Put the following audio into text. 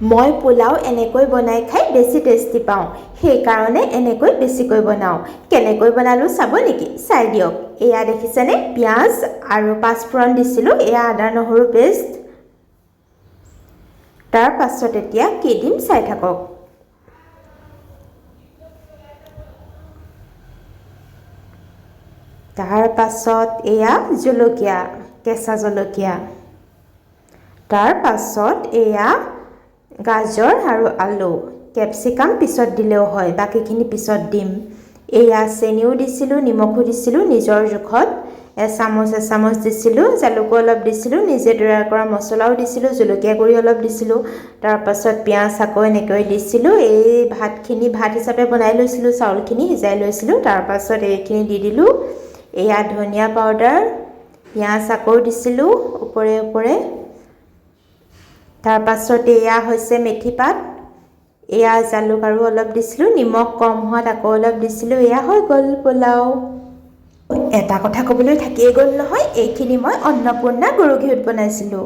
মই পোলাও এনেকৈ বনাই খাই বেছি টেষ্টি পাওঁ, সেইকাৰণে এনেকৈ বেছিকৈ বনাওঁ। কেনেকৈ বনালোঁ চাব নেকি? চাই দিয়ক। এয়া দেখিছেনে, পিঁয়াজ আৰু পাঁচফোৰণ দিছিলোঁ, এয়া আদা নহৰু পেষ্ট। তাৰ পাছত এতিয়া কি দিম চাই থাকক। তাৰ পাছত এয়া জলকীয়া, কেঁচা জলকীয়া। তাৰ পাছত এয়া গাজৰ আৰু আলু, কেপচিকাম পিছত দিলেও হয়, বাকীখিনি পিছত দিম। এয়া চেনিও দিছিলোঁ, নিমখো দিছিলোঁ নিজৰ জোখত, এচামুচ দিছিলোঁ, জালুকো অলপ দিছিলোঁ, নিজে তৈয়াৰ কৰা মছলাও দিছিলোঁ, জলকীয়া গুড়ি অলপ দিছিলোঁ। তাৰ পাছত পিঁয়াজ আকৌ এনেকৈ দিছিলোঁ। এই ভাত হিচাপে বনাই লৈছিলোঁ, চাউলখিনি সিজাই লৈছিলোঁ। তাৰ পাছত এইখিনি দি দিলোঁ। এয়া ধনিয়া পাউডাৰ, পিঁয়াজ আকৌ দিছিলোঁ ওপৰে ওপৰে। তাৰ পাছত এয়া হৈছে মেথি পাত, এয়া জালুক আৰু অলপ দিছিলোঁ, নিমখ কম হোৱাত আকৌ অলপ দিছিলোঁ। এয়া হৈ গ'ল পোলাও। এটা কথা ক'বলৈ থাকিয়ে গ'ল নহয়, এইখিনি মই অন্নপূৰ্ণা গৰু ঘিউত বনাইছিলোঁ।